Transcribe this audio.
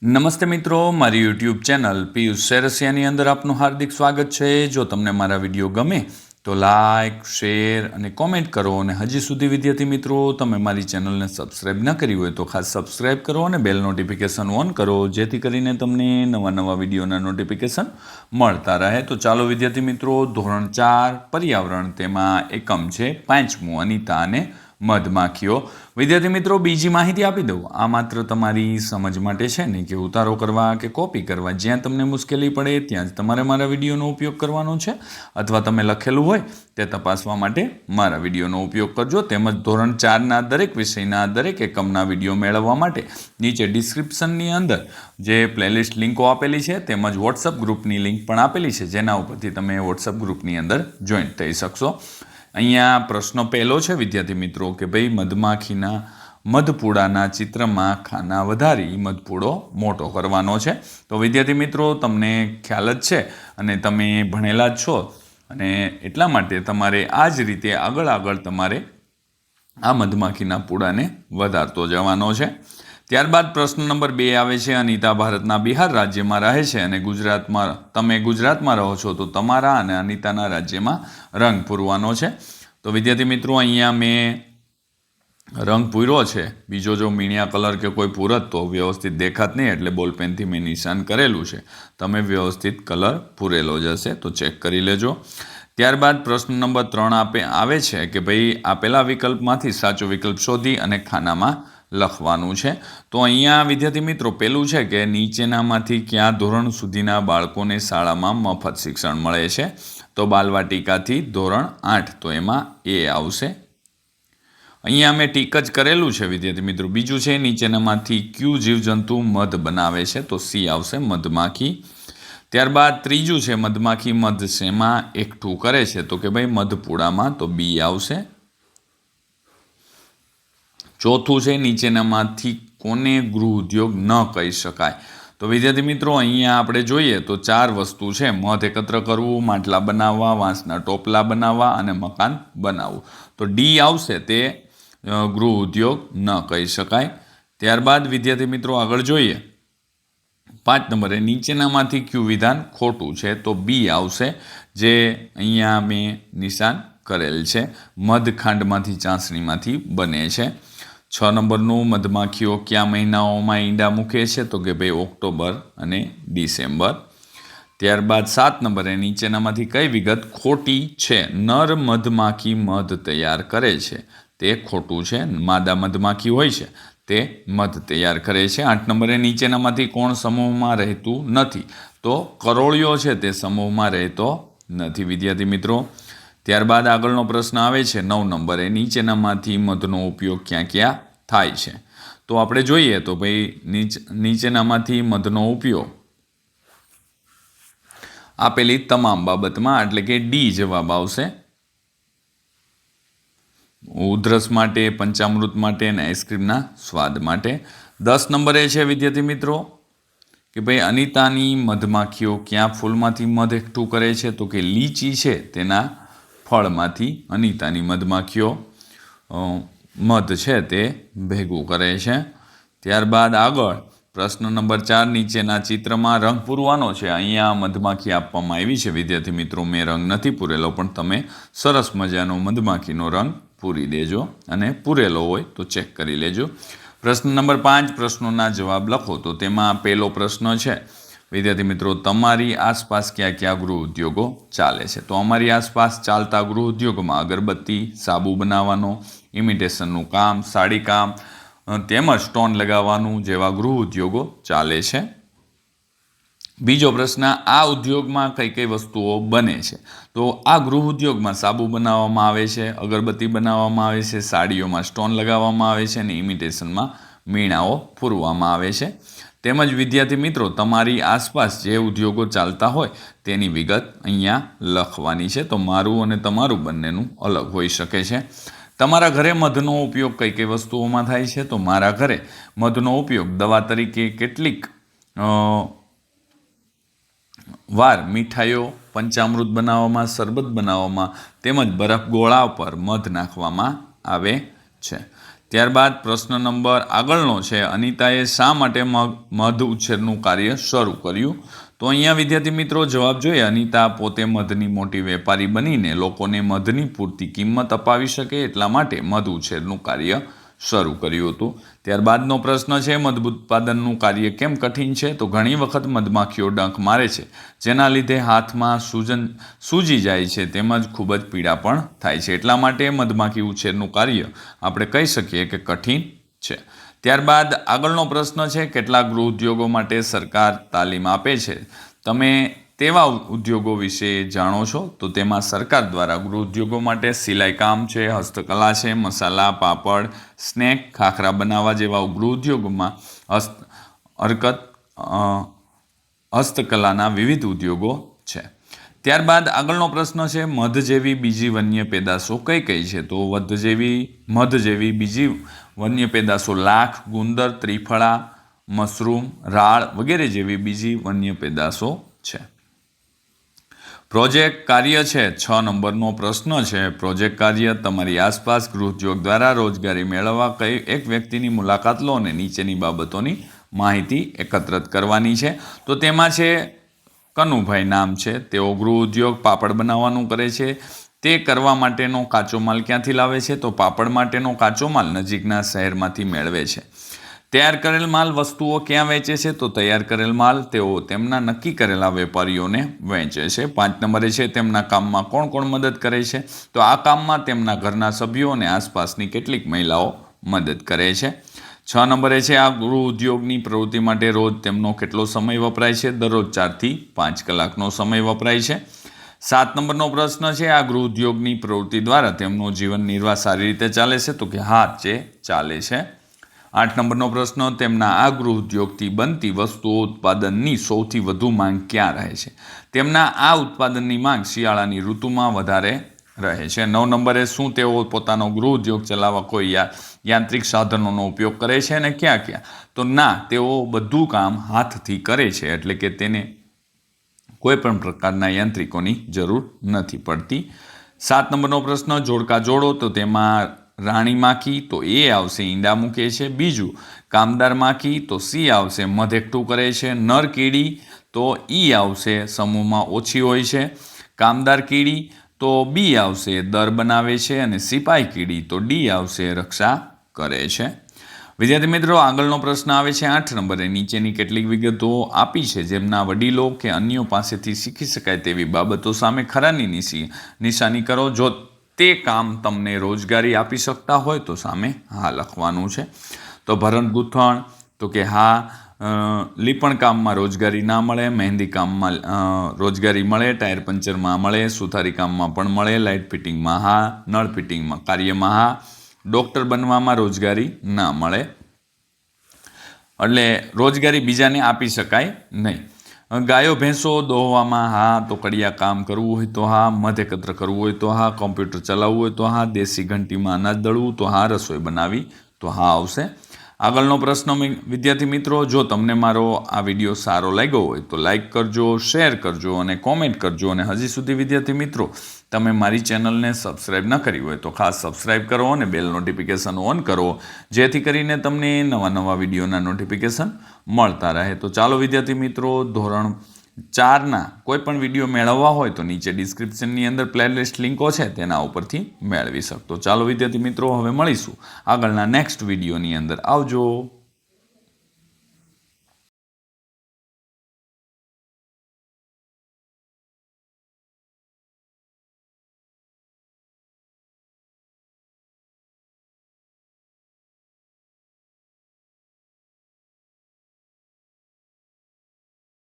નમસ્તે મિત્રો, મારી યુટ્યુબ ચેનલ પિયુષ સેરસિયાની અંદર આપનું હાર્દિક સ્વાગત છે। જો તમને મારા વિડીયો ગમે તો લાઇક, શેર અને કોમેન્ટ કરો અને હજી સુધી વિદ્યાર્થી મિત્રો તમે મારી ચેનલને સબસ્ક્રાઇબ ન કરી હોય તો ખાસ સબસ્ક્રાઇબ કરો અને બેલ નોટિફિકેશન ઓન કરો, જેથી કરીને તમને નવા વિડીયોના નોટિફિકેશન મળતા રહે। તો ચાલો વિદ્યાર્થી મિત્રો, ધોરણ 4 પર્યાવરણ તેમાં એકમ છે 5મું અનિતા અને મધમાખીઓ। વિદ્યાર્થી મિત્રો, બીજી માહિતી આપી દઉં, આ માત્ર તમારી સમજ માટે છે નહીં કે ઉતારો કરવા કે કોપી કરવા। જ્યાં તમને મુશ્કેલી પડે ત્યાં જ તમારે મારા વિડીયોનો ઉપયોગ કરવાનો છે, અથવા તમે લખેલું હોય તે તપાસવા માટે મારા વિડીયોનો ઉપયોગ કરજો। તેમજ ધોરણ 4ના દરેક વિષયના દરેક એકમના વિડીયો મેળવવા માટે નીચે ડિસ્ક્રિપ્શનની અંદર જે પ્લેલિસ્ટ લિંકો આપેલી છે તેમજ વોટ્સઅપ ગ્રુપની લિંક પણ આપેલી છે, જેના ઉપરથી તમે વોટ્સઅપ ગ્રુપની અંદર જોઈન્ટ થઈ શકશો। અહીંયા પ્રશ્ન પહેલો છે વિદ્યાર્થી મિત્રો કે ભાઈ મધમાખીના મધપૂડાના ચિત્રમાં ખાના વધારી મધપૂડો મોટો કરવાનો છે। તો વિદ્યાર્થી મિત્રો, તમને ખ્યાલ જ છે અને તમે ભણેલા જ છો, અને એટલા માટે તમારે આ જ રીતે આગળ તમારે આ મધમાખીના પૂડાને વધારતો જવાનો છે। ત્યારબાદ પ્રશ્ન નંબર 2 આવે છે, અનિતા ભારતના બિહાર રાજ્યમાં રહે છે અને તમે ગુજરાતમાં રહો છો, તો તમારા અને અનિતાના રાજ્યમાં રંગ પૂરવાનો છે। તો વિદ્યાર્થી મિત્રો, અહીંયા મેં રંગ પૂર્યો છે। બીજો જો મીણિયા કલર કે કોઈ પૂરત તો વ્યવસ્થિત દેખાત નહીં, એટલે બોલપેનથી મેં નિશાન કરેલું છે, તમે વ્યવસ્થિત કલર પૂરેલો જ હશે, તો ચેક કરી લેજો। ત્યારબાદ પ્રશ્ન નંબર 3 આવે છે કે ભાઈ આપેલા વિકલ્પમાંથી સાચો વિકલ્પ શોધી અને ખાનામાં લખવાનું છે। તો અહીંયા વિદ્યાર્થી મિત્રો પહેલું છે કે નીચેનામાંથી ક્યાં ધોરણ સુધીના બાળકોને શાળામાં મફત શિક્ષણ મળે છે? તો બાલવાટિકાથી ધોરણ 8, તો એમાં એ આવશે। અહીંયા મેં ટીક જ કરેલું છે વિદ્યાર્થી મિત્રો। બીજું છે નીચેનામાંથી ક્યુ જીવજંતુ મધ બનાવે છે? તો સી આવશે, મધમાખી। ત્યારબાદ ત્રીજું છે મધમાખી મધ શેમાં એકઠું કરે છે? તો કે ભાઈ મધપૂડામાં, તો બી આવશે। ચોથું છે નીચેનામાંથી કોને ગૃહ ઉદ્યોગ ન કહી શકાય? તો વિદ્યાર્થી મિત્રો, અહીંયા આપણે જોઈએ તો 4 વસ્તુ છે, મધ એકત્ર કરવું, માટલા બનાવવા, વાંસના ટોપલા બનાવવા અને મકાન બનાવવું, તો ડી આવશે, તે ગૃહ ઉદ્યોગ ન કહી શકાય। ત્યારબાદ વિદ્યાર્થી મિત્રો આગળ જોઈએ 5 નંબરે નીચેનામાંથી ક્યુ વિધાન ખોટું છે? તો બી આવશે, જે અહીંયા મેં નિશાન કરેલ છે, મધ ખાંડમાંથી ચાસણીમાંથી બને છે। 6 નંબરનું મધમાખીઓ કયા મહિનાઓમાં ઈંડા મૂકે છે? તો કે ભાઈ ઓક્ટોબર અને ડિસેમ્બર। ત્યારબાદ 7 નંબરે નીચેનામાંથી કઈ વિગત ખોટી છે? નર મધમાખી મધ તૈયાર કરે છે, તે ખોટું છે। માદા મધમાખી હોય છે તે મધ તૈયાર કરે છે। 8 નંબરે નીચેનામાંથી કોણ સમૂહમાં રહેતું નથી? તો કરોળિયો છે તે સમૂહમાં રહેતો નથી વિદ્યાર્થી મિત્રો। ત્યારબાદ આગળનો પ્રશ્ન આવે છે 9 નંબરે, નીચેનામાંથી મધનો ઉપયોગ ક્યાં ક્યાં થાય છે? તો આપણે જોઈએ તો ભાઈ નીચેનામાંથી મધનો ઉપયોગ આપેલી તમામ બાબતમાં, એટલે કે ડી જવાબ આવશે। ઉધરસ માટે, પંચામૃત માટે અને આઈસ્ક્રીમના સ્વાદ માટે। 10 નંબરે છે વિદ્યાર્થી મિત્રો કે ભાઈ અનિતાની મધમાખીઓ ક્યાં ફૂલમાંથી મધ એકઠું કરે છે? તો કે લીચી છે તેના ફળમાંથી અનિતાની મધમાખીઓ મધ છે તે ભેગું કરે છે। ત્યારબાદ આગળ પ્રશ્ન નંબર 4, નીચેના ચિત્રમાં રંગ પૂરવાનો છે। અહીંયા મધમાખી આપવામાં આવી છે વિદ્યાર્થી મિત્રો, મેં રંગ નથી પૂરેલો, પણ તમે સરસ મજાનો મધમાખીનો રંગ પૂરી દેજો, અને પૂરેલો હોય તો ચેક કરી લેજો। પ્રશ્ન નંબર 5, પ્રશ્નોના જવાબ લખો। તો તેમાં પહેલો પ્રશ્ન છે વિદ્યાર્થી મિત્રો, તમારી આસપાસ ક્યાં ક્યાં ગૃહ ઉદ્યોગો ચાલે છે? તો અમારી આસપાસ ચાલતા ગૃહ ઉદ્યોગમાં અગરબત્તી, સાબુ બનાવવાનો, ઇમિટેશનનું કામ, સાડીકામ તેમજ સ્ટોન લગાવવાનું જેવા ગૃહ ઉદ્યોગો ચાલે છે। બીજો પ્રશ્ન, આ ઉદ્યોગમાં કઈ કઈ વસ્તુઓ બને છે? તો આ ગૃહ ઉદ્યોગમાં સાબુ બનાવવામાં આવે છે, અગરબત્તી બનાવવામાં આવે છે, સાડીઓમાં સ્ટોન લગાવવામાં આવે છે અને ઇમિટેશનમાં મીણાઓ પૂરવામાં આવે છે। તેમજ વિદ્યાર્થી મિત્રો, તમારી આસપાસ જે ઉદ્યોગો ચાલતા હોય તેની વિગત અહીંયા લખવાની છે। તો મારું અને તમારું બંનેનું અલગ હોઈ શકે છે। તમારા ઘરે મધનો ઉપયોગ કઈ કઈ વસ્તુઓમાં થાય છે? તો મારા ઘરે મધનો ઉપયોગ દવા તરીકે કેટલીક વાર મીઠાઈઓ, પંચામૃત બનાવવામાં, શરબત બનાવવામાં તેમજ બરફ ગોળા પર મધ નાખવામાં આવે છે। ત્યારબાદ પ્રશ્ન નંબર આગળનો છે, અનિતાએ શા માટે મધ ઉછેરનું કાર્ય શરૂ કર્યું? તો અહીંયા વિદ્યાર્થી મિત્રો જવાબ જોઈએ, અનિતા પોતે મધની મોટી વેપારી બનીને લોકોને મધની પૂરતી કિંમત અપાવી શકે એટલા માટે મધ ઉછેરનું કાર્ય શરૂ કર્યું હતું. ત્યારબાદનો પ્રશ્ન છે, મધ ઉત્પાદનનું કાર્ય કેમ કઠિન છે? તો ઘણી વખત મધમાખીઓ ડંખ મારે છે, જેના લીધે હાથમાં સૂજી જાય છે તેમજ ખૂબ જ પીડા પણ થાય છે. એટલા માટે મધમાખી ઉછેરનું કાર્ય આપણે કહી શકીએ કે કઠિન છે. ત્યારબાદ આગળનો પ્રશ્ન છે, કેટલાક ગૃહ ઉદ્યોગો માટે સરકાર તાલીમ આપે છે, તમે તેવા ઉદ્યોગો વિશે જાણો છો? તો તેમાં સરકાર દ્વારા ગૃહ ઉદ્યોગો માટે સિલાઈ કામ છે, હસ્તકલા છે, મસાલા, પાપડ, સ્નેક, ખાખરા બનાવવા જેવા ગૃહ ઉદ્યોગોમાં હસ્તકલાના વિવિધ ઉદ્યોગો છે. ત્યારબાદ આગળનો પ્રશ્ન છે, મધ જેવી બીજી વન્ય પેદાશો કઈ કઈ છે? તો મધ જેવી બીજી વન્ય પેદાશો લાખ, ગુંદર, ત્રિફળા, મશરૂમ, રાળ વગેરે જેવી બીજી વન્ય પેદાશો છે. પ્રોજેક્ટ કાર્ય છે, 6 નંબરનો પ્રશ્ન છે. પ્રોજેક્ટ કાર્ય તમારી આસપાસ ગૃહ ઉદ્યોગ દ્વારા રોજગારી મેળવવા કઈ એક વ્યક્તિની મુલાકાત લો અને નીચેની બાબતોની માહિતી એકત્રિત કરવાની છે. તો તેમાં છે કનુભાઈ નામ છે, તેઓ ગૃહ ઉદ્યોગ પાપડ બનાવવાનું કરે છે. તે કરવા માટેનો કાચો માલ ક્યાંથી લાવે છે? તો પાપડ માટેનો કાચો માલ નજીકના શહેરમાંથી મેળવે છે. તૈયાર કરેલ માલ વસ્તુઓ ક્યાં વેચે છે? તો તૈયાર કરેલ માલ તેઓ તેમના નક્કી કરેલા વેપારીઓને વેચે છે. 5 નંબરે છે, તેમના કામમાં કોણ કોણ મદદ કરે છે? તો આ કામમાં તેમના ઘરના સભ્યો અને આસપાસની કેટલીક મહિલાઓ મદદ કરે છે. 6 નંબરે છે, આ ગૃહ ઉદ્યોગની પ્રવૃત્તિ માટે રોજ તેમનો કેટલો સમય વપરાય છે? દરરોજ 4 થી 5 કલાકનો સમય વપરાય છે. 7 નંબરનો પ્રશ્ન છે, આ ગૃહ ઉદ્યોગની પ્રવૃત્તિ દ્વારા તેમનું જીવન નિર્વાહ સારી રીતે ચાલે છે? તો કે હા, ચાલે છે. 8 નંબરનો પ્રશ્ન, તેમના આ ગૃહ ઉદ્યોગથી બનતી વસ્તુઓ ઉત્પાદનની સૌથી વધુ માંગ ક્યાં રહે છે? તેમના આ ઉત્પાદનની માંગ શિયાળાની ઋતુમાં વધારે રહે છે. 9 નંબરે, શું તેઓ પોતાનો ગૃહ ઉદ્યોગ ચલાવવા કોઈ યાંત્રિક સાધનોનો ઉપયોગ કરે છે અને ક્યાં ક્યાં? તો ના, તેઓ બધું કામ હાથથી કરે છે, એટલે કે તેને કોઈ પણ પ્રકારના યાંત્રિકોની જરૂર નથી પડતી. 7 નંબરનો પ્રશ્ન, જોડકા જોડો. તો તેમાં રાણી માખી, તો એ આવશે ઈંડા મૂકે છે. બીજું કામદાર માખી, તો સી આવશે મધ એકઠું કરે છે. નર કીડી, તો ઈ આવશે સમૂહમાં ઓછી હોય છે. કામદાર કીડી, તો બી આવશે દર બનાવે છે. અને સિપાઈ કીડી, તો ડી આવશે રક્ષા કરે છે. વિદ્યાર્થી મિત્રો, આગળનો પ્રશ્ન આવે છે 8 નંબરે, નીચેની કેટલીક વિગતો આપી છે જેમના વડીલો કે અન્યો પાસેથી શીખી શકાય તેવી બાબતો સામે ખરાની નિશાની કરો. જો તે કામ તમને રોજગારી આપી શકતા હોય તો સામે હા લખવાનું છે. તો ભરત ગૂંથણ, તો કે હા. લીપણ કામમાં રોજગારી ના મળે. મહેંદી કામમાં રોજગારી મળે. ટાયર પંચરમાં મળે. સુથારી કામમાં પણ મળે. લાઇટ ફિટિંગમાં હા. નળ ફિટિંગમાં કાર્યમાં હા. ડૉક્ટર બનવામાં રોજગારી ના મળે, એટલે રોજગારી બીજાને આપી શકાય નહીં. ગાયો ભેંસો દોહવામાં હા. તો કડિયા કામ કરવું હોય તો હા. મધ એકત્ર કરવું હોય તો હા. કોમ્પ્યુટર ચલાવવું હોય તો હા. દેશી ઘંટીમાં અનાજ દળવું તો હા. રસોઈ બનાવી તો હા આવશે. આગળનો પ્રશ્ન વિદ્યાર્થી મિત્રો, જો તમને મારો આ વિડીયો સારો લાગ્યો હોય તો લાઈક કરજો, શેર કરજો અને કોમેન્ટ કરજો. અને હજી સુધી વિદ્યાર્થી મિત્રો તમે મારી ચેનલને સબસ્ક્રાઈબ ન કરી હોય તો ખાસ સબસ્ક્રાઈબ કરો અને બેલ નોટિફિકેશન ઓન કરો, જેથી કરીને તમને નવા વિડીયોના નોટિફિકેશન મળતા રહે. તો ચાલો વિદ્યાર્થી મિત્રો, ધોરણ 4ના કોઈ પણ વિડીયો મેળવવા હોય તો નીચે ડિસ્ક્રિપ્શનની અંદર પ્લેલિસ્ટ લિંકો છે, તેના ઉપરથી મેળવી શકતો. ચાલો વિદ્યાર્થી મિત્રો, હવે મળીશું આગળના નેક્સ્ટ વિડીયોની અંદર. આવજો.